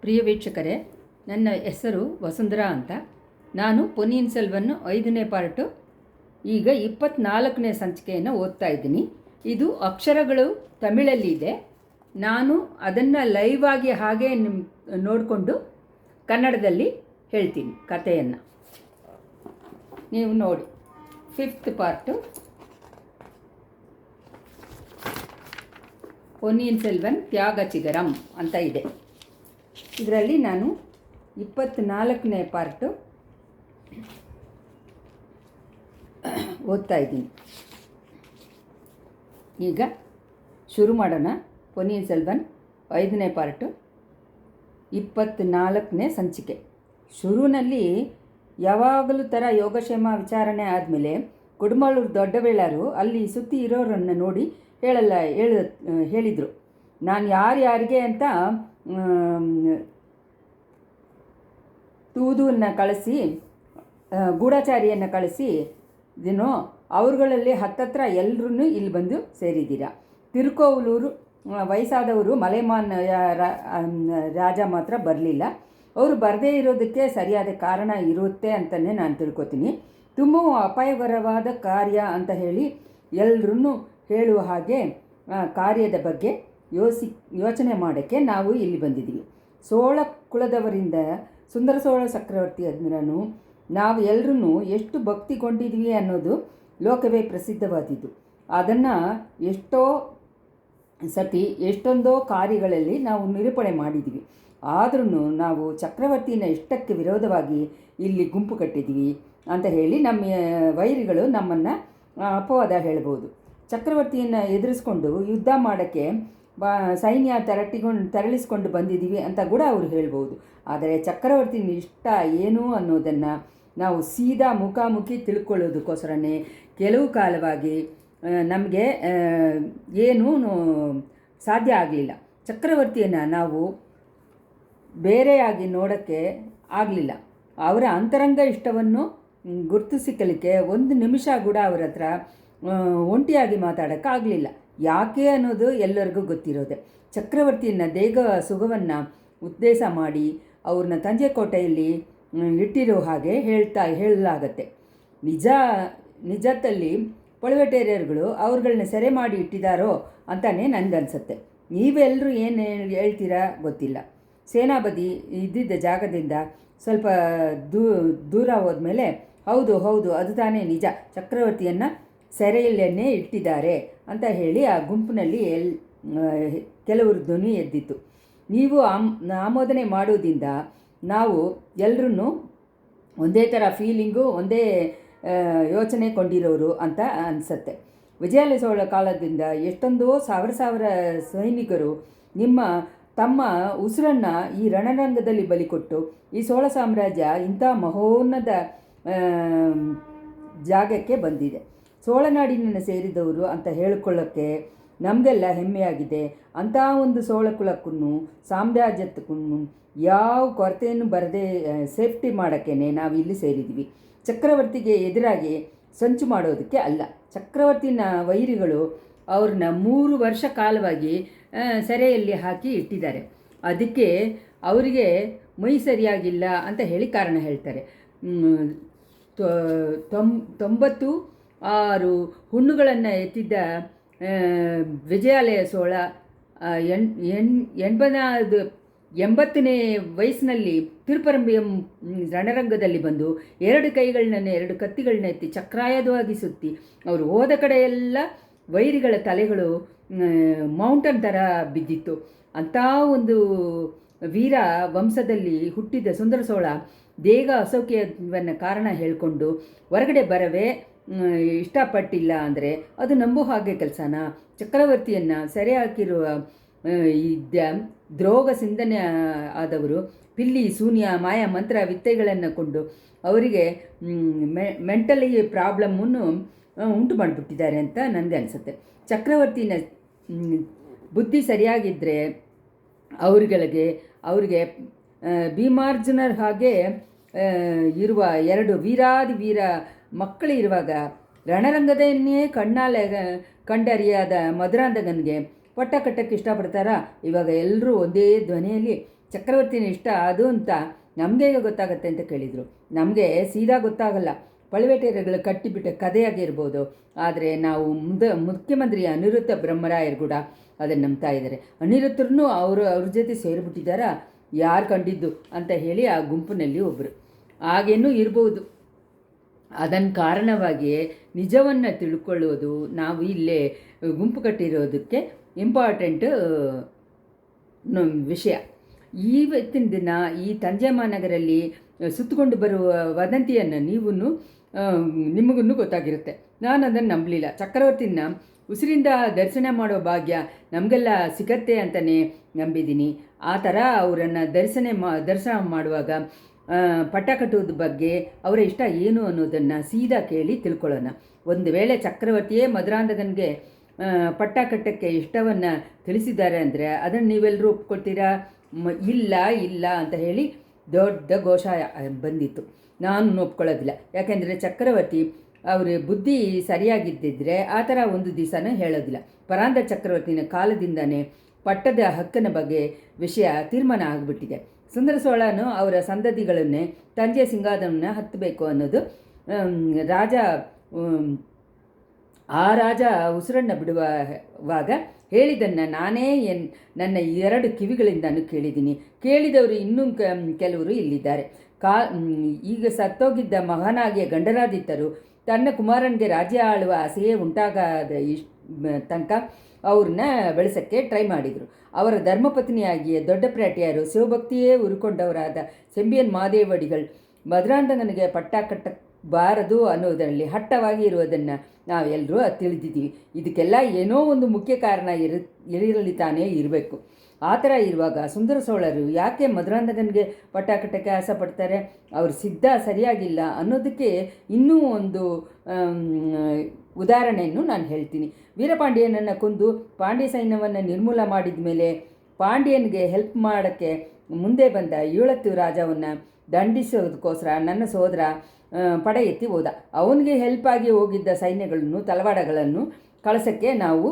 ಪ್ರಿಯ ವೀಕ್ಷಕರೇ, ನನ್ನ ಹೆಸರು ವಸುಂಧರಾ ಅಂತ. ನಾನು ಪೊನ್ನಿಯಿನ್ ಸೆಲ್ವನ್ 5ನೇ ಪಾರ್ಟು ಈಗ 24ನೇ ಸಂಚಿಕೆಯನ್ನು ಓದ್ತಾ ಇದ್ದೀನಿ. ಇದು ಅಕ್ಷರಗಳು ತಮಿಳಲ್ಲಿ ಇದೆ. ನಾನು ಅದನ್ನು ಲೈವ್ ಆಗಿ ಹಾಗೆ ನೋಡಿಕೊಂಡು ಕನ್ನಡದಲ್ಲಿ ಹೇಳ್ತೀನಿ ಕಥೆಯನ್ನು. ನೀವು ನೋಡಿ, 5th ಪಾರ್ಟು ಪೊನ್ನಿಯಿನ್ ಸೆಲ್ವನ್ ತ್ಯಾಗ ಚಿಗರಂ ಅಂತ ಇದೆ. ಇದರಲ್ಲಿ ನಾನು 24ನೇ ಪಾರ್ಟು ಓದ್ತಾ ಇದ್ದೀನಿ. ಈಗ ಶುರು ಮಾಡೋಣ. ಪೊನ್ನಿಯಿನ್ ಸೆಲ್ವನ್ 5ನೇ ಪಾರ್ಟು 24ನೇ ಸಂಚಿಕೆ. ಶುರುವಿನಲ್ಲಿ ಯಾವಾಗಲೂ ಥರ ಯೋಗಕ್ಷೇಮ ವಿಚಾರಣೆ ಆದಮೇಲೆ ಕುಡುಮಳೂರು ದೊಡ್ಡವೇಳರು ಅಲ್ಲಿ ಸುತ್ತಿ ಇರೋರನ್ನು ನೋಡಿ ಹೇಳಿದರು, ನಾನು ಯಾರ್ಯಾರಿಗೆ ಅಂತ ತೂದುವನ್ನು ಕಳಿಸಿ ಗೂಢಚಾರಿಯನ್ನು ಕಳಿಸಿ ಇದನ್ನು ಅವ್ರುಗಳಲ್ಲಿ ಹತ್ತತ್ರ ಎಲ್ಲರೂ ಇಲ್ಲಿ ಬಂದು ಸೇರಿದ್ದೀರಾ. ತಿರುಕೋವಲೂರು ವಯಸ್ಸಾದವರು ಮಲೆಮಾನ್ ರಾಜ ಮಾತ್ರ ಬರಲಿಲ್ಲ. ಅವರು ಬರದೇ ಇರೋದಕ್ಕೆ ಸರಿಯಾದ ಕಾರಣ ಇರುತ್ತೆ ಅಂತಲೇ ನಾನು ತಿಳ್ಕೊತೀನಿ. ತುಂಬ ಅಪಾಯಕರವಾದ ಕಾರ್ಯ ಅಂತ ಹೇಳಿ ಎಲ್ಲರೂ ಹೇಳುವ ಹಾಗೆ ಕಾರ್ಯದ ಬಗ್ಗೆ ಯೋಚನೆ ಮಾಡೋಕ್ಕೆ ನಾವು ಇಲ್ಲಿ ಬಂದಿದ್ದೀವಿ. ಸೋಳ ಕುಲದವರಿಂದ ಸುಂದರ ಸೋಳ ಚಕ್ರವರ್ತಿ ಅಂದ್ರೂ ನಾವು ಎಲ್ಲರೂ ಎಷ್ಟು ಭಕ್ತಿಗೊಂಡಿದ್ವಿ ಅನ್ನೋದು ಲೋಕವೇ ಪ್ರಸಿದ್ಧವಾದಿದ್ದು. ಅದನ್ನು ಎಷ್ಟೋ ಸತಿ ಎಷ್ಟೊಂದೋ ಕಾರ್ಯಗಳಲ್ಲಿ ನಾವು ನಿರೂಪಣೆ ಮಾಡಿದ್ದೀವಿ. ಆದ್ರೂ ನಾವು ಚಕ್ರವರ್ತಿನ ಇಷ್ಟಕ್ಕೆ ವಿರೋಧವಾಗಿ ಇಲ್ಲಿ ಗುಂಪು ಕಟ್ಟಿದ್ದೀವಿ ಅಂತ ಹೇಳಿ ನಮ್ಮ ವೈರಿಗಳು ನಮ್ಮನ್ನು ಅಪವಾದ ಹೇಳ್ಬೋದು. ಚಕ್ರವರ್ತಿಯನ್ನು ಎದುರಿಸ್ಕೊಂಡು ಯುದ್ಧ ಮಾಡೋಕ್ಕೆ ಸೈನ್ಯ ತೆರಳಿಸ್ಕೊಂಡು ಬಂದಿದ್ದೀವಿ ಅಂತ ಕೂಡ ಅವರು ಹೇಳ್ಬೋದು. ಆದರೆ ಚಕ್ರವರ್ತಿನ ಇಷ್ಟ ಏನು ಅನ್ನೋದನ್ನು ನಾವು ಸೀದಾ ಮುಖಾಮುಖಿ ತಿಳ್ಕೊಳ್ಳೋದಕ್ಕೋಸ್ಕರನೇ ಕೆಲವು ಕಾಲವಾಗಿ ನಮಗೆ ಏನೂ ಸಾಧ್ಯ ಆಗಲಿಲ್ಲ. ಚಕ್ರವರ್ತಿಯನ್ನು ನಾವು ಬೇರೆಯಾಗಿ ನೋಡೋಕ್ಕೆ ಆಗಲಿಲ್ಲ. ಅವರ ಅಂತರಂಗ ಇಷ್ಟವನ್ನು ಗುರುತಿಸಿಕೊಳ್ಳಿಕ್ಕೆ ಒಂದು ನಿಮಿಷ ಕೂಡ ಅವರ ಹತ್ರ ಒಂಟಿಯಾಗಿ ಮಾತಾಡೋಕ್ಕಾಗಲಿಲ್ಲ. ಯಾಕೆ ಅನ್ನೋದು ಎಲ್ಲರಿಗೂ ಗೊತ್ತಿರೋದೆ. ಚಕ್ರವರ್ತಿಯನ್ನು ದೇಗ ಸುಖವನ್ನು ಉದ್ದೇಶ ಮಾಡಿ ಅವ್ರನ್ನ ತಂಜೆಕೋಟೆಯಲ್ಲಿ ಇಟ್ಟಿರೋ ಹಾಗೆ ಹೇಳಲಾಗತ್ತೆ. ನಿಜದಲ್ಲಿ ಪೊಳವೆಟೇರಿಯರ್ಗಳು ಅವ್ರುಗಳನ್ನ ಸೆರೆ ಮಾಡಿ ಇಟ್ಟಿದ್ದಾರೋ ಅಂತಲೇ ನನಗನ್ಸುತ್ತೆ. ನೀವೆಲ್ಲರೂ ಏನು ಹೇಳ್ತೀರಾ ಗೊತ್ತಿಲ್ಲ. ಸೇನಾಪತಿ ಇದ್ದಿದ್ದ ಜಾಗದಿಂದ ಸ್ವಲ್ಪ ದೂರ ಹೋದ್ಮೇಲೆ ಹೌದು ಅದು ತಾನೇ ನಿಜ, ಚಕ್ರವರ್ತಿಯನ್ನು ಸೆರೆಯಲ್ಲೇ ಇಟ್ಟಿದ್ದಾರೆ ಅಂತ ಹೇಳಿ ಆ ಗುಂಪಿನಲ್ಲಿ ಕೆಲವರು ಧ್ವನಿ ಎದ್ದಿತ್ತು. ನೀವು ಆಮೋದನೆ ಮಾಡೋದ್ರಿಂದ ನಾವು ಎಲ್ಲರೂ ಒಂದೇ ಥರ ಫೀಲಿಂಗು, ಒಂದೇ ಯೋಚನೆ ಕೊಂಡಿರೋರು ಅಂತ ಅನಿಸುತ್ತೆ. ವಿಜಯಾಲಯ ಚೋಳ ಕಾಲದಿಂದ ಎಷ್ಟೊಂದೋ ಸಾವಿರ ಸೈನಿಕರು ತಮ್ಮ ಉಸಿರನ್ನು ಈ ರಣರಂಗದಲ್ಲಿ ಬಲಿಕೊಟ್ಟು ಈ ಚೋಳ ಸಾಮ್ರಾಜ್ಯ ಇಂಥ ಮಹೋನ್ನತ ಜಾಗಕ್ಕೆ ಬಂದಿದೆ. ಚೋಳನಾಡಿನ ಸೇರಿದವರು ಅಂತ ಹೇಳಿಕೊಳ್ಳೋಕ್ಕೆ ನಮಗೆಲ್ಲ ಹೆಮ್ಮೆಯಾಗಿದೆ. ಅಂಥ ಒಂದು ಚೋಳ ಕುಲಕ್ಕೂ ಸಾಮ್ರಾಜ್ಯಕ್ಕೂ ಯಾವ ಕೊರತೆಯನ್ನು ಬರದೆ ಸೇಫ್ಟಿ ಮಾಡೋಕ್ಕೇ ನಾವು ಇಲ್ಲಿ ಸೇರಿದ್ದೀವಿ. ಚಕ್ರವರ್ತಿಗೆ ಎದುರಾಗಿ ಸಂಚು ಮಾಡೋದಕ್ಕೆ ಅಲ್ಲ. ಚಕ್ರವರ್ತಿನ ವೈರಿಗಳು ಅವ್ರನ್ನ 3 ವರ್ಷ ಕಾಲವಾಗಿ ಸೆರೆಯಲ್ಲಿ ಹಾಕಿ ಇಟ್ಟಿದ್ದಾರೆ. ಅದಕ್ಕೆ ಅವರಿಗೆ ಮೈ ಸರಿಯಾಗಿಲ್ಲ ಅಂತ ಹೇಳಿ ಕಾರಣ ಹೇಳ್ತಾರೆ. 96 ಹುಣ್ಣುಗಳನ್ನು ಎತ್ತಿದ್ದ ವಿಜಯಾಲಯ ಚೋಳ 80ನೇ ವಯಸ್ಸಿನಲ್ಲಿ ತಿರುಪರಂಬಿಯಂ ರಣರಂಗದಲ್ಲಿ ಬಂದು 2 ಕೈಗಳನ್ನ 2 ಕತ್ತಿಗಳನ್ನ ಎತ್ತಿ ಚಕ್ರಾಯದವಾಗಿ ಸುತ್ತಿ ಅವರು ಹೋದ ಕಡೆಯೆಲ್ಲ ವೈರಿಗಳ ತಲೆಗಳು ಮೌಂಟನ್ ಥರ ಬಿದ್ದಿತ್ತು. ಅಂಥ ಒಂದು ವೀರ ವಂಶದಲ್ಲಿ ಹುಟ್ಟಿದ ಸುಂದರ ಚೋಳ ದೇಗ ಅಸೌಖ್ಯವನ್ನು ಕಾರಣ ಹೇಳಿಕೊಂಡು ಹೊರಗಡೆ ಬರವೇ ಇಷ್ಟಪಟ್ಟಿಲ್ಲ ಅಂದರೆ ಅದು ನಂಬೋ ಹಾಗೆ ಕೆಲಸನ? ಚಕ್ರವರ್ತಿಯನ್ನು ಸೆರೆ ಹಾಕಿರುವ ದ್ರೋಗ ಸಿಂಧನೆ ಆದವರು ಪಿಲ್ಲಿ ಶೂನ್ಯ ಮಾಯ ಮಂತ್ರ ವಿದ್ಯೆಗಳನ್ನು ಕೊಂಡು ಅವರಿಗೆ ಮೆಂಟಲಿ ಪ್ರಾಬ್ಲಮ್ಮನ್ನು ಉಂಟು ಮಾಡಿಬಿಟ್ಟಿದ್ದಾರೆ ಅಂತ ನನಗೆ ಅನಿಸುತ್ತೆ. ಚಕ್ರವರ್ತಿನ ಬುದ್ಧಿ ಸರಿಯಾಗಿದ್ದರೆ ಅವ್ರಿಗೆ ಭೀಮಾರ್ಜುನರ ಹಾಗೆ ಇರುವ 2 ವೀರ ಮಕ್ಕಳಿರುವಾಗ ರಣರಂಗದನ್ನೇ ಕಣ್ಣಾಲೆ ಕಂಡರಿಯಾದ ಮಧುರಾಂಧಕನಿಗೆ ಪಟ್ಟ ಕಟ್ಟಕ್ಕೆ ಇಷ್ಟಪಡ್ತಾರಾ? ಇವಾಗ ಎಲ್ಲರೂ ಒಂದೇ ಧ್ವನಿಯಲ್ಲಿ ಚಕ್ರವರ್ತಿನ ಇಷ್ಟ ಅದು ಅಂತ ನಮಗೆ ಹೇಗೆ ಗೊತ್ತಾಗತ್ತೆ ಅಂತ ಕೇಳಿದರು. ನಮಗೆ ಸೀದಾ ಗೊತ್ತಾಗಲ್ಲ, ಪழுವೇಟೆಯರುಗಳು ಕಟ್ಟಿಬಿಟ್ಟ ಕಥೆಯಾಗಿರ್ಬೋದು. ಆದರೆ ನಾವು ಮುಖ್ಯಮಂತ್ರಿ ಅನಿರುದ್ಧ ಬ್ರಹ್ಮರಾಯರು ಕೂಡ ಅದನ್ನು ನಂಬ್ತಾ ಇದ್ದಾರೆ. ಅನಿರುದ್ಧರನ್ನು ಅವ್ರ ಜೊತೆ ಸೇರಿಬಿಟ್ಟಿದ್ದಾರಾ, ಯಾರು ಕಂಡಿದ್ದು ಅಂತ ಹೇಳಿ ಆ ಗುಂಪಿನಲ್ಲಿ ಒಬ್ಬರು ಹಾಗೇನೂ ಇರ್ಬೋದು. ಅದನ್ನು ಕಾರಣವಾಗಿಯೇ ನಿಜವನ್ನು ತಿಳ್ಕೊಳ್ಳೋದು ನಾವು ಇಲ್ಲೇ ಗುಂಪು ಕಟ್ಟಿರೋದಕ್ಕೆ ಇಂಪಾರ್ಟೆಂಟು ವಿಷಯ. ಇವತ್ತಿನ ದಿನ ಈ ತಂಜೆ ಮಹಾನಗರಲ್ಲಿ ಸುತ್ತಕೊಂಡು ಬರುವ ವದಂತಿಯನ್ನು ನಿಮಗೂ ಗೊತ್ತಾಗಿರುತ್ತೆ. ನಾನು ಅದನ್ನು ನಂಬಲಿಲ್ಲ. ಚಕ್ರವರ್ತಿನ ಉಸಿರಿಂದ ದರ್ಶನ ಮಾಡೋ ಭಾಗ್ಯ ನಮಗೆಲ್ಲ ಸಿಗತ್ತೆ ಅಂತಲೇ ನಂಬಿದ್ದೀನಿ. ಆ ಥರ ಅವರನ್ನು ದರ್ಶನ ಮಾಡುವಾಗ ಪಟ್ಟ ಕಟ್ಟುವುದ ಬಗ್ಗೆ ಅವರ ಇಷ್ಟ ಏನು ಅನ್ನೋದನ್ನು ಸೀದಾ ಕೇಳಿ ತಿಳ್ಕೊಳ್ಳೋಣ. ಒಂದು ವೇಳೆ ಚಕ್ರವರ್ತಿಯೇ ಮಧುರಾಂಧಕನಿಗೆ ಪಟ್ಟ ಕಟ್ಟಕ್ಕೆ ಇಷ್ಟವನ್ನು ತಿಳಿಸಿದ್ದಾರೆ ಅಂದರೆ ಅದನ್ನು ನೀವೆಲ್ಲರೂ ಒಪ್ಕೊಳ್ತೀರಾ? ಇಲ್ಲ ಅಂತ ಹೇಳಿ ದೊಡ್ಡ ಘೋಷ ಬಂದಿತ್ತು. ನಾನು ಒಪ್ಕೊಳ್ಳೋದಿಲ್ಲ. ಯಾಕೆಂದರೆ ಚಕ್ರವರ್ತಿ ಅವ್ರ ಬುದ್ಧಿ ಸರಿಯಾಗಿದ್ದಿದ್ರೆ ಆ ಥರ ಒಂದು ದಿವಸನೂ ಹೇಳೋದಿಲ್ಲ. ಪರಾಂದ ಚಕ್ರವರ್ತಿನ ಕಾಲದಿಂದನೇ ಪಟ್ಟದ ಹಕ್ಕನ ಬಗ್ಗೆ ವಿಷಯ ತೀರ್ಮಾನ ಆಗಿಬಿಟ್ಟಿದೆ. ಸುಂದರ ಸೋಳನು ಅವರ ಸಂತತಿಗಳನ್ನೇ ತಂಜೆ ಸಿಂಹಾಸನವನ್ನು ಹತ್ತಬೇಕು ಅನ್ನೋದು ರಾಜ ಉಸಿರನ್ನು ಬಿಡುವಾಗ ಹೇಳಿದ್ದನ್ನು ನಾನೇ ನನ್ನ 2 ಕಿವಿಗಳಿಂದನೂ ಕೇಳಿದ್ದೀನಿ. ಕೇಳಿದವರು ಇನ್ನೂ ಕೆಲವರು ಇಲ್ಲಿದ್ದಾರೆ. ಈಗ ಸತ್ತೋಗಿದ್ದ ಮಹಾನಾಗಿಯ ಗಂಡರಾದಿತ್ತರು ತನ್ನ ಕುಮಾರನಿಗೆ ರಾಜ್ಯ ಆಳುವ ಆಸೆಯೇ ಉಂಟಾಗದ ತನಕ ಅವ್ರನ್ನ ಬೆಳೆಸೋಕ್ಕೆ ಟ್ರೈ ಮಾಡಿದರು. ಅವರ ಧರ್ಮಪತ್ನಿಯಾಗಿಯೇ ದೊಡ್ಡ ಪ್ರಾಟಿಯರು ಶಿವಭಕ್ತಿಯೇ ಉರುಕೊಂಡವರಾದ ಸೆಂಬಿಯನ್ ಮಾದೇವಡಿಗಳು ಮಧುರಾಂಧಕನಿಗೆ ಪಟ್ಟ ಕಟ್ಟಬಾರದು ಅನ್ನೋದರಲ್ಲಿ ಹಟ್ಟವಾಗಿ ಇರುವುದನ್ನು ನಾವೆಲ್ಲರೂ ತಿಳಿದಿದ್ದೀವಿ. ಇದಕ್ಕೆಲ್ಲ ಏನೋ ಒಂದು ಮುಖ್ಯ ಕಾರಣ ಇರಲಿ ತಾನೇ ಇರಬೇಕು. ಆ ಥರ ಇರುವಾಗ ಸುಂದರ ಸೋಳರು ಯಾಕೆ ಮಧುರಾಂಧಕನಿಗೆ ಪಟ್ಟ ಕಟ್ಟಕ್ಕೆ ಆಸೆ ಪಡ್ತಾರೆ? ಅವ್ರ ಸಿದ್ಧ ಸರಿಯಾಗಿಲ್ಲ ಅನ್ನೋದಕ್ಕೆ ಇನ್ನೂ ಒಂದು ಉದಾಹರಣೆಯನ್ನು ನಾನು ಹೇಳ್ತೀನಿ. ವೀರಪಾಂಡ್ಯನನ್ನು ಕೊಂದು ಪಾಂಡ್ಯ ಸೈನ್ಯವನ್ನು ನಿರ್ಮೂಲ ಮಾಡಿದ ಮೇಲೆ ಪಾಂಡ್ಯನಿಗೆ ಹೆಲ್ಪ್ ಮಾಡೋಕ್ಕೆ ಮುಂದೆ ಬಂದ ಈಳತ್ತು ರಾಜವನ್ನು ದಂಡಿಸೋದಕ್ಕೋಸ್ಕರ ನನ್ನ ಸೋದರ ಪಡೆ ಎತ್ತಿ ಹೋದ. ಅವನಿಗೆ ಹೆಲ್ಪಾಗಿ ಹೋಗಿದ್ದ ಸೈನ್ಯಗಳನ್ನು ತಲವಾಡಗಳನ್ನು ಕಳಿಸೋಕ್ಕೆ ನಾವು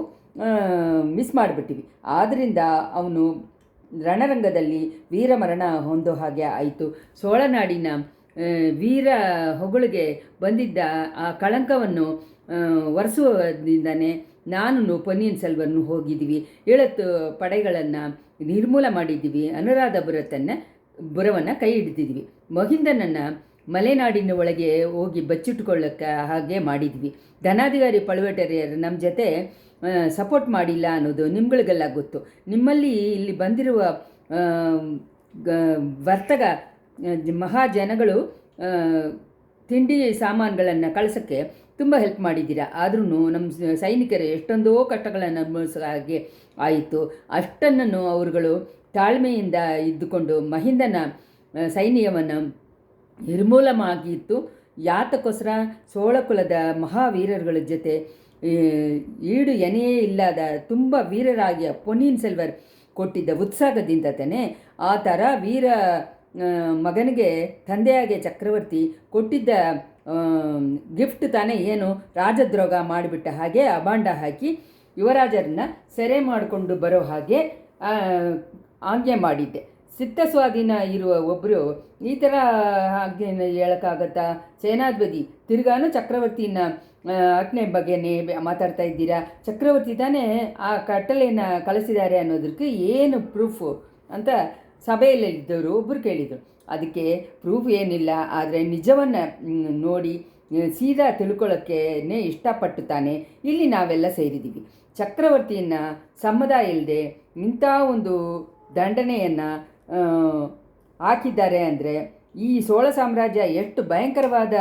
ಮಿಸ್ ಮಾಡಿಬಿಟ್ಟಿವಿ. ಆದ್ದರಿಂದ ಅವನು ರಣರಂಗದಲ್ಲಿ ವೀರಮರಣ ಹೊಂದೋ ಹಾಗೆ ಆಯಿತು. ಸೋಳನಾಡಿನ ವೀರ ಹೊಗಳಿಗೆ ಬಂದಿದ್ದ ಆ ಕಳಂಕವನ್ನು ಒರೆಸುವುದರಿಂದನೇ ನಾನು ಪೊನ್ನಿಯಿನ್ ಸೆಲ್ವನ್ ಹೋಗಿದ್ದೀವಿ. 7 ಪಡೆಗಳನ್ನು ನಿರ್ಮೂಲ ಮಾಡಿದ್ದೀವಿ. ಅನುರಾಧ ಬುರವನ್ನು ಕೈ ಹಿಡಿದಿದ್ವಿ. ಮಹಿಂದನನ್ನು ಮಲೆನಾಡಿನ ಒಳಗೆ ಹೋಗಿ ಬಚ್ಚಿಟ್ಕೊಳ್ಳೋಕ್ಕೆ ಹಾಗೆ ಮಾಡಿದ್ವಿ. ಧನಾಧಿಕಾರಿ ಪழுವೇಟರೆಯರು ನಮ್ಮ ಜೊತೆ ಸಪೋರ್ಟ್ ಮಾಡಿಲ್ಲ ಅನ್ನೋದು ನಿಮ್ಗಳಿಗೆಲ್ಲ ಗೊತ್ತು. ನಿಮ್ಮಲ್ಲಿ ಇಲ್ಲಿ ಬಂದಿರುವ ವರ್ತಕ ಮಹಾಜನಗಳು ತಿಂಡಿ ಸಾಮಾನುಗಳನ್ನು ಕಳಿಸೋಕ್ಕೆ ತುಂಬ ಹೆಲ್ಪ್ ಮಾಡಿದ್ದೀರಾ. ಆದ್ರೂ ನಮ್ಮ ಸೈನಿಕರು ಎಷ್ಟೊಂದೋ ಕಷ್ಟಗಳನ್ನು ಅನುಭವಿಸೋ ಹಾಗೆ ಆಯಿತು. ಅಷ್ಟನ್ನು ಅವರುಗಳು ತಾಳ್ಮೆಯಿಂದ ಇದ್ದುಕೊಂಡು ಮಹಿಂದನ ಸೈನ್ಯವನ್ನು ನಿರ್ಮೂಲ ಆಗಿತ್ತು. ಯಾತಕ್ಕೋಸ್ಕರ ಸೋಳಕುಲದ ಮಹಾವೀರರುಗಳ ಜೊತೆ ಈಡು ಎನೆಯೇ ಇಲ್ಲದ ತುಂಬ ವೀರರಾಗಿ ಪೊನ್ನಿಯಿನ್ ಸೆಲ್ವರ್ ಕೊಟ್ಟಿದ್ದ ಉತ್ಸಾಹದಿಂದ ತಾನೆ ಆ ಥರ ವೀರ ಮಗನಿಗೆ ತಂದೆಯಾಗಿ ಚಕ್ರವರ್ತಿ ಕೊಟ್ಟಿದ್ದ ಗಿಫ್ಟ್ ತಾನೇ ಏನು ರಾಜದ್ರೋಹ ಮಾಡಿಬಿಟ್ಟ ಹಾಗೆ ಅಬಾಂಡ ಹಾಕಿ ಯುವರಾಜರನ್ನ ಸೆರೆ ಮಾಡಿಕೊಂಡು ಬರೋ ಹಾಗೆ ಆಜ್ಞೆ ಮಾಡಿದ್ದೆ. ಸಿತ್ತ ಸ್ವಾಧೀನ ಇರುವ ಒಬ್ಬರು ಈ ಥರ ಹಾಗೆ ಹೇಳೋಕ್ಕಾಗತ್ತಾ? ಸೇನಾಧಿಪತಿ ತಿರ್ಗಾನು ಚಕ್ರವರ್ತಿನ ಆಜ್ಞೆ ಬಗ್ಗೆನೇ ಮಾತಾಡ್ತಾ ಇದ್ದೀರಾ? ಚಕ್ರವರ್ತಿ ತಾನೇ ಆ ಕಟ್ಟಲೆಯನ್ನು ಕಳಿಸಿದ್ದಾರೆ ಅನ್ನೋದಕ್ಕೆ ಏನು ಪ್ರೂಫು ಅಂತ ಸಭೆಯಲ್ಲಿದ್ದವರು ಒಬ್ಬರು ಕೇಳಿದರು. ಅದಕ್ಕೆ ಪ್ರೂಫ್ ಏನಿಲ್ಲ, ಆದರೆ ನಿಜವನ್ನು ನೋಡಿ ಸೀದಾ ತಿಳ್ಕೊಳ್ಳೋಕ್ಕೆ ಇಷ್ಟಪಟ್ಟು ತಾನೆ ಇಲ್ಲಿ ನಾವೆಲ್ಲ ಸೇರಿದ್ದೀವಿ. ಚಕ್ರವರ್ತಿಯನ್ನು ಸಮ್ಮದ ಇಲ್ಲದೆ ಇಂಥ ಒಂದು ದಂಡನೆಯನ್ನು ಹಾಕಿದ್ದಾರೆ ಅಂದರೆ ಈ ಸೋಳ ಸಾಮ್ರಾಜ್ಯ ಎಷ್ಟು ಭಯಂಕರವಾದ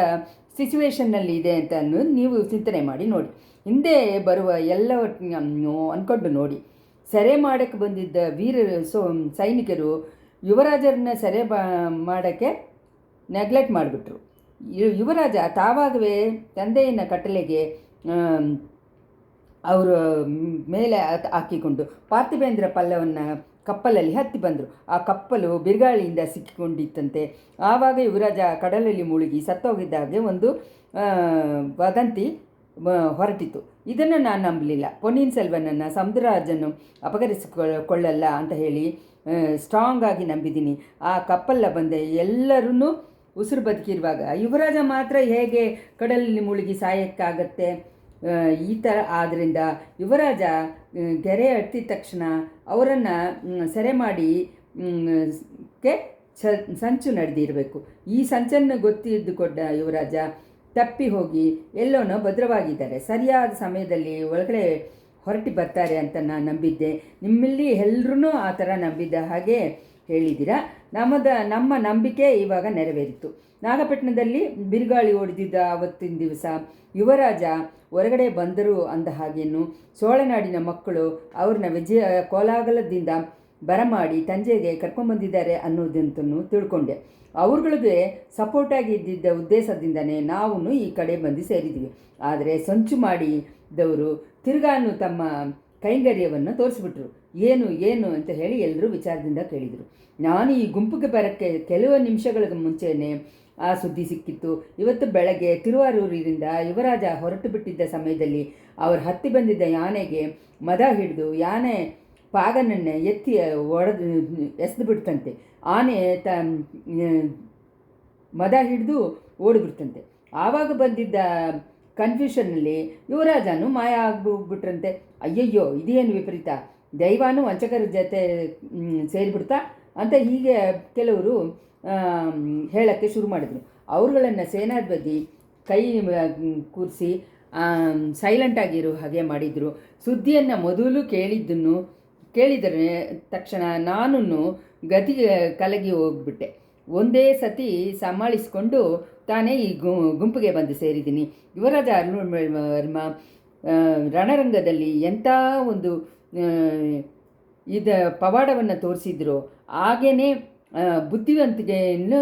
ಸಿಚುವೇಷನ್ನಲ್ಲಿ ಇದೆ ಅಂತ ನೀವು ಚಿಂತನೆ ಮಾಡಿ ನೋಡಿ. ಹಿಂದೆ ಬರುವ ಎಲ್ಲವನ್ನು ಅಂದ್ಕೊಂಡು ನೋಡಿ. ಸೆರೆ ಮಾಡೋಕ್ಕೆ ಬಂದಿದ್ದ ಸೈನಿಕರು ಯುವರಾಜರನ್ನ ಸೆರೆ ಮಾಡೋಕ್ಕೆ ನೆಗ್ಲೆಕ್ಟ್ ಮಾಡಿಬಿಟ್ರು. ಯುವರಾಜ ತಾವಾಗವೇ ತಂದೆಯನ್ನು ಕಟ್ಟಲೆಗೆ ಅವರ ಮೇಲೆ ಹಾಕಿಕೊಂಡು ಪಾರ್ಥಿಬೇಂದ್ರ ಪಲ್ಲವನ್ನು ಕಪ್ಪಲಲ್ಲಿ ಹತ್ತಿ ಬಂದರು. ಆ ಕಪ್ಪಲು ಬಿರುಗಾಳಿಯಿಂದ ಸಿಕ್ಕಿಕೊಂಡಿತ್ತಂತೆ. ಆವಾಗ ಯುವರಾಜ ಕಡಲಲ್ಲಿ ಮುಳುಗಿ ಸತ್ತೋಗಿದ್ದಾಗೆ ಒಂದು ವದಂತಿ ಹೊರಟಿತು. ಇದನ್ನು ನಾನು ನಂಬಲಿಲ್ಲ. ಪೊನ್ನಿಯಿನ್ ಸೆಲ್ವನನ್ನು ಸಮುದ್ರರಾಜನು ಅಪಹರಿಸಿಕೊಳ್ಳಲ್ಲ ಅಂತ ಹೇಳಿ ಸ್ಟ್ರಾಂಗ್ ಆಗಿ ನಂಬಿದ್ದೀನಿ. ಆ ಕಪ್ಪಲ್ಲ ಬಂದೆ ಎಲ್ಲರೂ ಉಸಿರು ಬದುಕಿರುವಾಗ ಯುವರಾಜ ಮಾತ್ರ ಹೇಗೆ ಕಡಲಲ್ಲಿ ಮುಳುಗಿ ಸಾಯಕ್ಕಾಗತ್ತೆ? ಈ ಥರ ಆದ್ದರಿಂದ ಯುವರಾಜ ಗೆರೆ ಹತ್ತಿದ ತಕ್ಷಣ ಅವರನ್ನು ಸೆರೆ ಮಾಡಿ ಕೆ ಸಂಚು ನಡೆದಿರಬೇಕು. ಈ ಸಂಚನ್ನು ಗೊತ್ತಿದ್ದುಕೊಂಡ ಯುವರಾಜ ತಪ್ಪಿ ಹೋಗಿ ಎಲ್ಲೋನೋ ಭದ್ರವಾಗಿದ್ದಾರೆ. ಸರಿಯಾದ ಸಮಯದಲ್ಲಿ ಒಳಗಡೆ ಹೊರಟಿ ಬರ್ತಾರೆ ಅಂತ ನಾನು ನಂಬಿದ್ದೆ. ನಿಮ್ಮಲ್ಲಿ ಎಲ್ಲರೂ ಆ ಥರ ನಂಬಿದ್ದ ಹಾಗೆ ಹೇಳಿದ್ದೀರಾ. ನಮ್ಮ ನಂಬಿಕೆ ಇವಾಗ ನೆರವೇರಿತು. ನಾಗಪಟ್ಟಣದಲ್ಲಿ ಬಿರುಗಾಳಿ ಹೊಡೆದಿದ್ದ ಆವತ್ತಿನ ದಿವಸ ಯುವರಾಜ ಹೊರಗಡೆ ಬಂದರು ಅಂದ ಹಾಗೇನು ಸೋಳನಾಡಿನ ಮಕ್ಕಳು ಅವ್ರನ್ನ ಕೋಲಾಹಲದಿಂದ ಬರಮಾಡಿ ತಂಜೆಗೆ ಕರ್ಕೊಂಡ್ಬಂದಿದ್ದಾರೆ ಅನ್ನೋದಂತೂ ತಿಳ್ಕೊಂಡೆ. ಅವ್ರುಗಳಿಗೆ ಸಪೋರ್ಟಾಗಿ ಇದ್ದಿದ್ದ ಉದ್ದೇಶದಿಂದನೇ ನಾವು ಈ ಕಡೆ ಬಂದು ಸೇರಿದ್ವಿ. ಆದರೆ ಸಂಚು ಮಾಡಿದವರು ತಿರ್ಗಾನು ತಮ್ಮ ಕೈಂಕರ್ಯವನ್ನು ತೋರಿಸ್ಬಿಟ್ರು. ಏನು ಅಂತ ಹೇಳಿ ಎಲ್ಲರೂ ವಿಚಾರದಿಂದ ಕೇಳಿದರು. ನಾನು ಈ ಗುಂಪಿಗೆ ಬರೋಕ್ಕೆ ಕೆಲವು ನಿಮಿಷಗಳ ಮುಂಚೆನೇ ಆ ಸುದ್ದಿ ಸಿಕ್ಕಿತ್ತು. ಇವತ್ತು ಬೆಳಗ್ಗೆ ತಿರುವಾರೂರಿನಿಂದ ಯುವರಾಜ ಹೊರಟು ಬಿಟ್ಟಿದ್ದ ಸಮಯದಲ್ಲಿ ಅವರು ಹತ್ತಿ ಬಂದಿದ್ದ ಯಾನೆಗೆ ಮದ ಹಿಡಿದು ಯಾನೆ ಪಾಗನನ್ನು ಎತ್ತಿ ಎಸೆದು ಬಿಡ್ತಂತೆ. ಆನೆ ಮದ ಹಿಡಿದು ಓಡಿಬಿಡ್ತಂತೆ. ಆವಾಗ ಬಂದಿದ್ದ ಕನ್ಫ್ಯೂಷನ್ನಲ್ಲಿ ಯುವರಾಜನು ಮಾಯ ಆಗ್ಬಿಟ್ರಂತೆ. ಅಯ್ಯಯ್ಯೋ, ಇದೇನು ವಿಪರೀತ, ದೈವಾನು ವಂಚಕರ ಜೊತೆ ಸೇರಿಬಿಡ್ತಾ ಅಂತ ಹೀಗೆ ಕೆಲವರು ಹೇಳೋಕ್ಕೆ ಶುರು ಮಾಡಿದರು. ಅವ್ರುಗಳನ್ನು ಸೇನಾಧಿಪತಿ ಕೈ ಕೂರಿಸಿ ಸೈಲೆಂಟಾಗಿರೋ ಹಾಗೆ ಮಾಡಿದರು. ಸುದ್ದಿಯನ್ನು ಮೊದಲು ಕೇಳಿದರೆ ತಕ್ಷಣ ನಾನು ಗತಿಗೆ ಕಲಗಿ ಹೋಗ್ಬಿಟ್ಟೆ. ಒಂದೇ ಸತಿ ಸಮಾಳಿಸಿಕೊಂಡು ತಾನೇ ಈ ಗುಂಪಿಗೆ ಬಂದು ಸೇರಿದ್ದೀನಿ. ಯುವರಾಜ ಅರುಣವರ್ಮ ರಣರಂಗದಲ್ಲಿ ಎಂಥ ಒಂದು ಪವಾಡವನ್ನು ತೋರಿಸಿದ್ರು. ಹಾಗೇ ಬುದ್ಧಿವಂತಿಕೆಯನ್ನು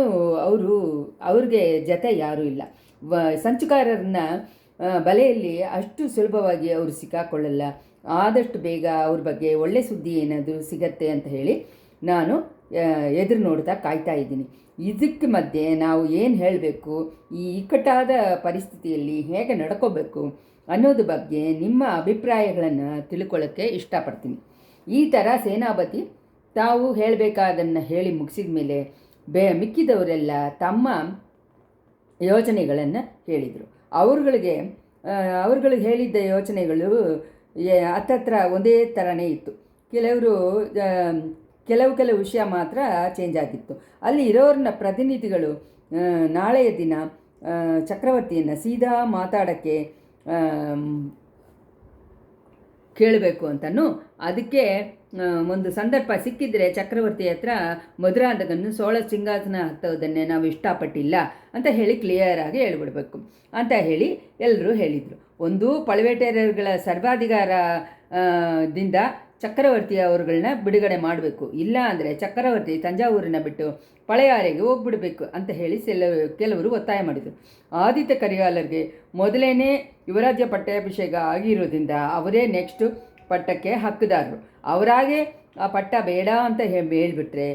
ಅವ್ರಿಗೆ ಜೊತೆ ಯಾರೂ ಇಲ್ಲ. ಸಂಚುಕಾರರನ್ನ ಬಲೆಯಲ್ಲಿ ಅಷ್ಟು ಸುಲಭವಾಗಿ ಅವರು ಸಿಕ್ಕಾಕೊಳ್ಳಲ್ಲ. ಆದಷ್ಟು ಬೇಗ ಅವ್ರ ಬಗ್ಗೆ ಒಳ್ಳೆ ಸುದ್ದಿ ಏನಾದರೂ ಸಿಗತ್ತೆ ಅಂತ ಹೇಳಿ ನಾನು ಎದುರು ನೋಡ್ತಾ ಕಾಯ್ತಾ ಇದ್ದೀನಿ. ಇದಕ್ಕೆ ಮಧ್ಯೆ ನಾವು ಏನು ಹೇಳಬೇಕು, ಈ ಇಕ್ಕಟ್ಟಾದ ಪರಿಸ್ಥಿತಿಯಲ್ಲಿ ಹೇಗೆ ನಡ್ಕೋಬೇಕು ಅನ್ನೋದ್ರ ಬಗ್ಗೆ ನಿಮ್ಮ ಅಭಿಪ್ರಾಯಗಳನ್ನು ತಿಳ್ಕೊಳ್ಳೋಕ್ಕೆ ಇಷ್ಟಪಡ್ತೀನಿ. ಈ ಥರ ಸೇನಾಪತಿ ತಾವು ಹೇಳಬೇಕಾದನ್ನು ಹೇಳಿ ಮುಗಿಸಿದ ಮೇಲೆ ಮಿಕ್ಕಿದವರೆಲ್ಲ ತಮ್ಮ ಯೋಚನೆಗಳನ್ನು ಹೇಳಿದರು. ಅವ್ರುಗಳಿಗೆ ಹೇಳಿದ್ದ ಯೋಚನೆಗಳು ಹತ್ತತ್ರ ಒಂದೇ ಥರನೇ ಇತ್ತು. ಕೆಲವು ವಿಷಯ ಮಾತ್ರ ಚೇಂಜ್ ಆಗಿತ್ತು. ಅಲ್ಲಿ ಇರೋರನ್ನ ಪ್ರತಿನಿಧಿಗಳು ನಾಳೆಯ ದಿನ ಚಕ್ರವರ್ತಿಯನ್ನು ಸೀದಾ ಮಾತಾಡೋಕ್ಕೆ ಕೇಳಬೇಕು ಅಂತನೂ, ಅದಕ್ಕೆ ಒಂದು ಸಂದರ್ಭ ಸಿಕ್ಕಿದರೆ ಚಕ್ರವರ್ತಿ ಹತ್ರ ಮಧುರಾಂಧಕನ್ನು ಸೋಳ ಸಿಂಹಾಸನ ಹತ್ತೋದನ್ನೇ ನಾವು ಇಷ್ಟಪಟ್ಟಿಲ್ಲ ಅಂತ ಹೇಳಿ ಕ್ಲಿಯರಾಗಿ ಹೇಳ್ಬಿಡ್ಬೇಕು ಅಂತ ಹೇಳಿ ಎಲ್ಲರೂ ಹೇಳಿದರು. ಒಂದು ಪಳವೇಟೆಯರುಗಳ ಸರ್ವಾಧಿಕಾರದಿಂದ ಚಕ್ರವರ್ತಿ ಅವರುಗಳನ್ನ ಬಿಡುಗಡೆ ಮಾಡಬೇಕು, ಇಲ್ಲ ಅಂದರೆ ಚಕ್ರವರ್ತಿ ತಂಜಾವೂರನ್ನ ಬಿಟ್ಟು ಪಳೆಯಾರೆಗೆ ಹೋಗ್ಬಿಡಬೇಕು ಅಂತ ಹೇಳಿ ಕೆಲವರು ಒತ್ತಾಯ ಮಾಡಿದರು. ಆದಿತ್ಯ ಕರಿಗಾಲರಿಗೆ ಮೊದಲೇನೇ ಯುವರಾಜ್ಯ ಪಟ್ಟಾಭಿಷೇಕ ಆಗಿರೋದ್ರಿಂದ ಅವರೇ ನೆಕ್ಸ್ಟು ಪಟ್ಟಕ್ಕೆ ಹಕ್ಕುದಾರರು. ಅವರಾಗೆ ಆ ಪಟ್ಟ ಬೇಡ ಅಂತ ಹೇಳಿಬಿಟ್ರೆ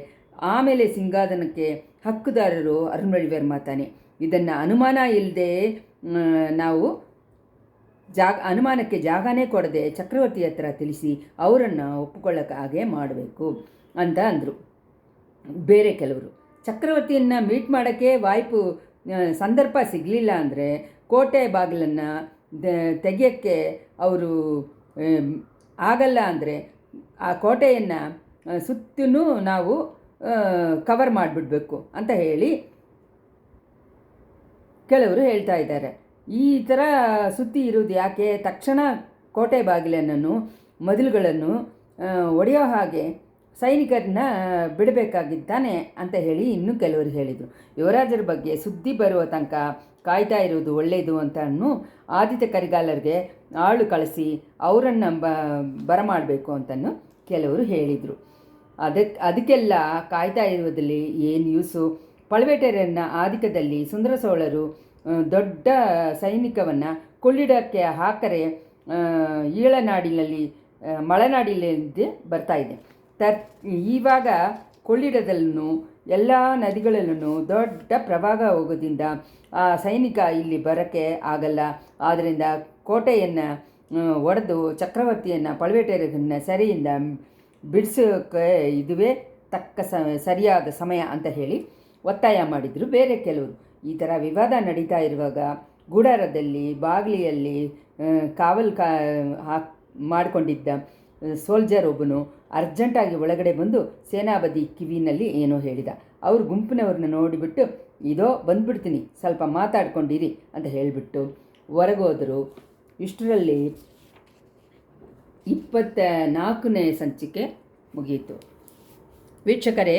ಆಮೇಲೆ ಸಿಂಹಾಸನಕ್ಕೆ ಹಕ್ಕುದಾರರು ಅರುಣಮೊಳಿವರ್ಮ ತಾನೆ. ಇದನ್ನು ಅನುಮಾನ ಇಲ್ಲದೆ ನಾವು ಅನುಮಾನಕ್ಕೆ ಜಾಗನೇ ಕೊಡದೆ ಚಕ್ರವರ್ತಿ ಹತ್ರ ತಿಳಿಸಿ ಅವರನ್ನು ಒಪ್ಪಿಕೊಳ್ಳೋಕೆ ಹಾಗೆ ಮಾಡಬೇಕು ಅಂತ ಅಂದರು. ಬೇರೆ ಕೆಲವರು ಚಕ್ರವರ್ತಿಯನ್ನು ಮೀಟ್ ಮಾಡೋಕ್ಕೆ ಸಂದರ್ಭ ಸಿಗಲಿಲ್ಲ ಅಂದರೆ ಕೋಟೆ ಬಾಗಿಲನ್ನು ತೆಗೆಯೋಕ್ಕೆ ಅವರು ಆಗಲ್ಲ ಅಂದರೆ ಆ ಕೋಟೆಯನ್ನು ಸುತ್ತೂ ನಾವು ಕವರ್ ಮಾಡಿಬಿಡ್ಬೇಕು ಅಂತ ಹೇಳಿ ಕೆಲವರು ಹೇಳ್ತಾ ಇದ್ದಾರೆ. ಈ ಥರ ಸುತ್ತಿ ಇರೋದು ಯಾಕೆ? ತಕ್ಷಣ ಕೋಟೆ ಬಾಗಿಲನ್ನು ಮದಿಲುಗಳನ್ನು ಒಡೆಯೋ ಹಾಗೆ ಸೈನಿಕರನ್ನ ಬಿಡಬೇಕಾಗಿದ್ದಾನೆ ಅಂತ ಹೇಳಿ ಇನ್ನೂ ಕೆಲವರು ಹೇಳಿದರು. ಯುವರಾಜರ ಬಗ್ಗೆ ಸುದ್ದಿ ಬರುವ ತನಕ ಕಾಯ್ತಾ ಇರೋದು ಒಳ್ಳೆಯದು ಅಂತನೂ ಆದಿತ್ಯ ಕರಿಗಾಲರಿಗೆ ಆಳು ಕಳಿಸಿ ಅವರನ್ನು ಬರಮಾಡಬೇಕು ಅಂತನೂ ಕೆಲವರು ಹೇಳಿದರು. ಅದಕ್ಕೆಲ್ಲ ಕಾಯ್ತಾ ಇರುವುದರಲ್ಲಿ ಏನು ಯೂಸು? ಪಳವೇಟೆಯರನ್ನ ಆದಿಕದಲ್ಲಿ ಸುಂದರ ಸೋಳರು ದೊಡ್ಡ ಸೈನಿಕವನ್ನು ಕೊಳ್ಳಿಡಕ್ಕೆ ಹಾಕರೆ ಈಳನಾಡಿನಲ್ಲಿ ಮಲೆನಾಡಿನಲ್ಲಿ ಬರ್ತಾ ಇದೆ. ಇವಾಗ ಕೊಳ್ಳಿಡದಲ್ಲೂ ಎಲ್ಲ ನದಿಗಳಲ್ಲೂ ದೊಡ್ಡ ಪ್ರವಾಹ ಹೋಗೋದ್ರಿಂದ ಆ ಸೈನಿಕ ಇಲ್ಲಿ ಬರೋಕ್ಕೆ ಆಗಲ್ಲ. ಆದ್ದರಿಂದ ಕೋಟೆಯನ್ನು ಒಡೆದು ಚಕ್ರವರ್ತಿಯನ್ನು ಪழுವೇಟೆಯರನ್ನ ಸೆರೆಯಿಂದ ಬಿಡಿಸೋಕ್ಕೆ ಇದುವೇ ತಕ್ಕ ಸರಿಯಾದ ಸಮಯ ಅಂತ ಹೇಳಿ ಒತ್ತಾಯ ಮಾಡಿದರು ಬೇರೆ ಕೆಲವರು. ಈ ಥರ ವಿವಾದ ನಡೀತಾ ಇರುವಾಗ ಗೂಡಾರದಲ್ಲಿ ಬಾಗಿಲಿಯಲ್ಲಿ ಕಾವಲು ಮಾಡಿಕೊಂಡಿದ್ದ ಸೋಲ್ಜರ್ ಒಬ್ಬನು ಅರ್ಜೆಂಟಾಗಿ ಒಳಗಡೆ ಬಂದು ಸೇನಾಪತಿ ಕಿವಿನಲ್ಲಿ ಏನೋ ಹೇಳಿದ. ಅವರು ಗುಂಪಿನವ್ರನ್ನ ನೋಡಿಬಿಟ್ಟು ಇದೋ ಬಂದುಬಿಡ್ತೀನಿ ಸ್ವಲ್ಪ ಮಾತಾಡ್ಕೊಂಡಿರಿ ಅಂತ ಹೇಳಿಬಿಟ್ಟು ಹೊರಗೋದರು. ಇಷ್ಟರಲ್ಲಿ 24ನೇ ಸಂಚಿಕೆ ಮುಗಿಯಿತು. ವೀಕ್ಷಕರೇ,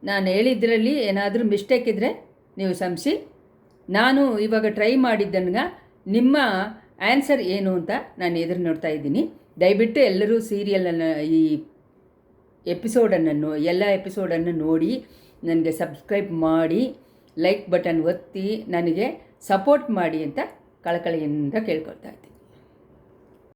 ನಾನು ಹೇಳಿದ್ರಲ್ಲಿ ಏನಾದರೂ ಮಿಸ್ಟೇಕ್ ಇದ್ದರೆ ನೀವು ಕ್ಷಮಿಸಿ. ನಾನು ಇವಾಗ ಟ್ರೈ ಮಾಡಿದ್ದನ್ನು ನಿಮ್ಮ ಆನ್ಸರ್ ಏನು ಅಂತ ನಾನು ಎದುರು ನೋಡ್ತಾ ಇದ್ದೀನಿ. ದಯವಿಟ್ಟು ಎಲ್ಲರೂ ಸೀರಿಯಲನ್ನು ಈ ಎಲ್ಲ ಎಪಿಸೋಡನ್ನು ನೋಡಿ ನನಗೆ ಸಬ್ಸ್ಕ್ರೈಬ್ ಮಾಡಿ ಲೈಕ್ ಬಟನ್ ಒತ್ತಿ ನನಗೆ ಸಪೋರ್ಟ್ ಮಾಡಿ ಅಂತ ಕಳಕಳಿಯಿಂದ ಕೇಳ್ಕೊಳ್ತಾ ಇದ್ದೀನಿ.